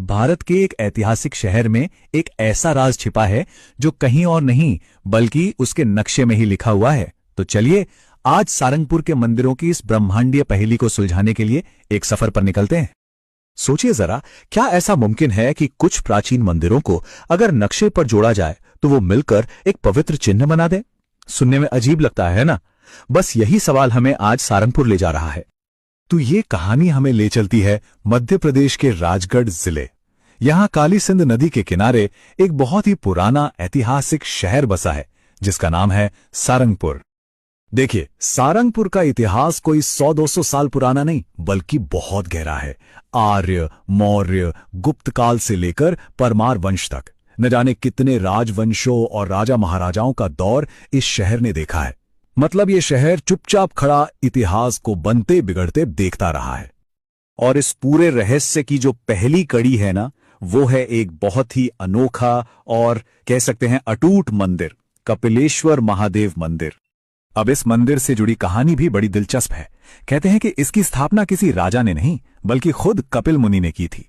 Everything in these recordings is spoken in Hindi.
भारत के एक ऐतिहासिक शहर में एक ऐसा राज छिपा है जो कहीं और नहीं बल्कि उसके नक्शे में ही लिखा हुआ है। तो चलिए आज सारंगपुर के मंदिरों की इस ब्रह्मांडीय पहेली को सुलझाने के लिए एक सफर पर निकलते हैं। सोचिए जरा, क्या ऐसा मुमकिन है कि कुछ प्राचीन मंदिरों को अगर नक्शे पर जोड़ा जाए तो वो मिलकर एक पवित्र चिन्ह बना दे? सुनने में अजीब लगता है ना? बस यही सवाल हमें आज सारंगपुर ले जा रहा है। तो ये कहानी हमें ले चलती है मध्य प्रदेश के राजगढ़ जिले। यहां काली सिंध नदी के किनारे एक बहुत ही पुराना ऐतिहासिक शहर बसा है जिसका नाम है सारंगपुर। देखिए, सारंगपुर का इतिहास कोई 100-200 साल पुराना नहीं बल्कि बहुत गहरा है। आर्य, मौर्य, गुप्त काल से लेकर परमार वंश तक न जाने कितने राजवंशों और राजा महाराजाओं का दौर इस शहर ने देखा है। मतलब ये शहर चुपचाप खड़ा इतिहास को बनते बिगड़ते देखता रहा है। और इस पूरे रहस्य की जो पहली कड़ी है ना, वो है एक बहुत ही अनोखा और कह सकते हैं अटूट मंदिर, कपिलेश्वर महादेव मंदिर। अब इस मंदिर से जुड़ी कहानी भी बड़ी दिलचस्प है। कहते हैं कि इसकी स्थापना किसी राजा ने नहीं बल्कि खुद कपिल मुनि ने की थी।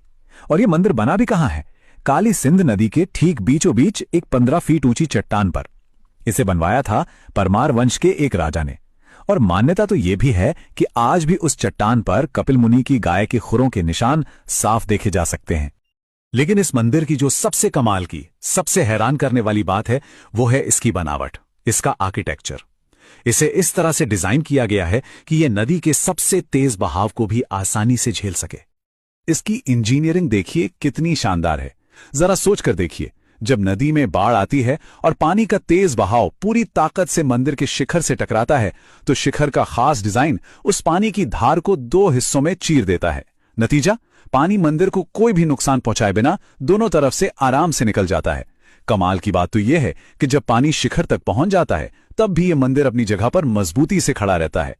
और ये मंदिर बना भी कहां है? काली सिंध नदी के ठीक बीचों बीच एक 15 फीट ऊंची चट्टान पर। इसे बनवाया था परमार वंश के एक राजा ने। और मान्यता तो यह भी है कि आज भी उस चट्टान पर कपिल मुनि की गाय के खुरों के निशान साफ देखे जा सकते हैं। लेकिन इस मंदिर की जो सबसे कमाल की, सबसे हैरान करने वाली बात है वो है इसकी बनावट, इसका आर्किटेक्चर। इसे इस तरह से डिजाइन किया गया है कि यह नदी के सबसे तेज बहाव को भी आसानी से झेल सके। इसकी इंजीनियरिंग देखिए कितनी शानदार है। जरा सोच कर देखिए, जब नदी में बाढ़ आती है और पानी का तेज बहाव पूरी ताकत से मंदिर के शिखर से टकराता है तो शिखर का खास डिजाइन उस पानी की धार को 2 हिस्सों में चीर देता है। नतीजा, पानी मंदिर को कोई भी नुकसान पहुंचाए बिना दोनों तरफ से आराम से निकल जाता है। कमाल की बात तो यह है कि जब पानी शिखर तक पहुंच जाता है तब भी यह मंदिर अपनी जगह पर मजबूती से खड़ा रहता है।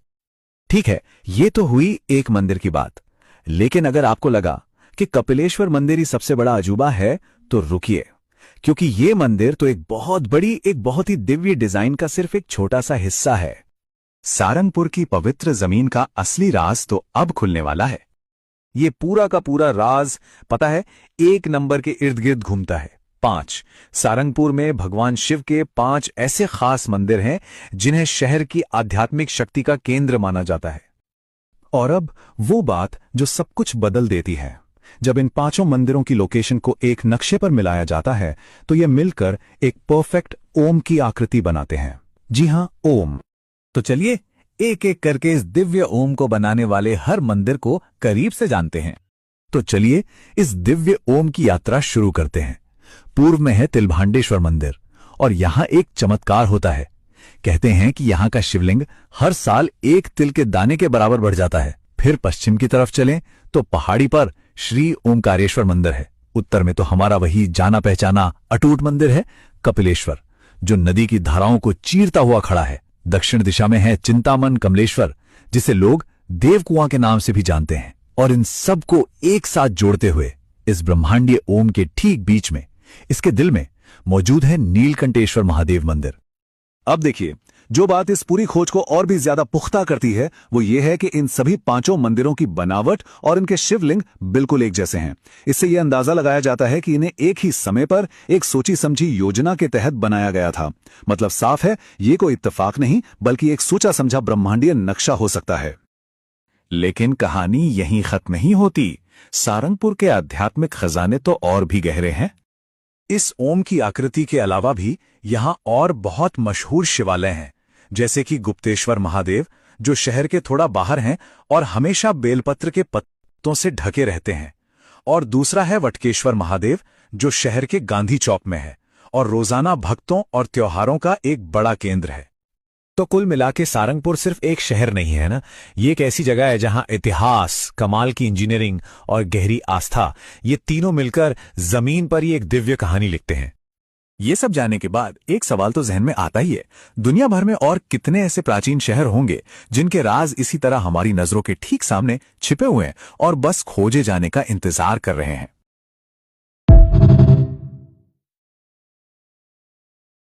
ठीक है, यह तो हुई एक मंदिर की बात। लेकिन अगर आपको लगा कि कपिलेश्वर मंदिर ही सबसे बड़ा अजूबा है तो रुकिए, क्योंकि यह मंदिर तो एक बहुत ही दिव्य डिजाइन का सिर्फ एक छोटा सा हिस्सा है। सारंगपुर की पवित्र जमीन का असली राज तो अब खुलने वाला है। यह पूरा का पूरा राज पता है, 1 नंबर के इर्द गिर्द घूमता है। 5 सारंगपुर में भगवान शिव के 5 ऐसे खास मंदिर हैं जिन्हें शहर की आध्यात्मिक शक्ति का केंद्र माना जाता है। और अब वो बात जो सब कुछ बदल देती है। जब इन 5 मंदिरों की लोकेशन को एक नक्शे पर मिलाया जाता है तो ये मिलकर एक परफेक्ट ओम की आकृति बनाते हैं। जी हां, ओम। तो चलिए एक एक करके इस दिव्य ओम को बनाने वाले हर मंदिर को करीब से जानते हैं। तो चलिए इस दिव्य ओम की यात्रा शुरू करते हैं। पूर्व में है तिलभांडेश्वर मंदिर और यहां एक चमत्कार होता है। कहते हैं कि यहां का शिवलिंग हर साल 1 तिल के दाने के बराबर बढ़ जाता है। फिर पश्चिम की तरफ चलें तो पहाड़ी पर श्री ओंकारेश्वर मंदिर है। उत्तर में तो हमारा वही जाना पहचाना अटूट मंदिर है कपिलेश्वर, जो नदी की धाराओं को चीरता हुआ खड़ा है। दक्षिण दिशा में है चिंतामन कमलेश्वर, जिसे लोग देवकुआं के नाम से भी जानते हैं। और इन सब को एक साथ जोड़ते हुए इस ब्रह्मांडीय ओम के ठीक बीच में, इसके दिल में मौजूद है नीलकंठेश्वर महादेव मंदिर। अब देखिए, जो बात इस पूरी खोज को और भी ज्यादा पुख्ता करती है वो ये है कि इन सभी 5 मंदिरों की बनावट और इनके शिवलिंग बिल्कुल एक जैसे हैं। इससे यह अंदाजा लगाया जाता है कि इन्हें एक ही समय पर एक सोची समझी योजना के तहत बनाया गया था। मतलब साफ है, ये कोई इत्तेफाक नहीं बल्कि एक सोचा समझा ब्रह्मांडीय नक्शा हो सकता है। लेकिन कहानी यहीं खत्म नहीं होती। सारंगपुर के आध्यात्मिक खजाने तो और भी गहरे हैं। इस ओम की आकृति के अलावा भी यहां और बहुत मशहूर शिवालय हैं, जैसे कि गुप्तेश्वर महादेव, जो शहर के थोड़ा बाहर हैं और हमेशा बेलपत्र के पत्तों से ढके रहते हैं। और दूसरा है वटकेश्वर महादेव, जो शहर के गांधी चौक में है और रोजाना भक्तों और त्योहारों का एक बड़ा केंद्र है। तो कुल मिला के सारंगपुर सिर्फ एक शहर नहीं है ना, ये एक ऐसी जगह है जहां इतिहास, कमाल की इंजीनियरिंग और गहरी आस्था, ये तीनों मिलकर जमीन पर ही एक दिव्य कहानी लिखते हैं। ये सब जानने के बाद एक सवाल तो जहन में आता ही है, दुनिया भर में और कितने ऐसे प्राचीन शहर होंगे जिनके राज इसी तरह हमारी नजरों के ठीक सामने छिपे हुए हैं और बस खोजे जाने का इंतजार कर रहे हैं।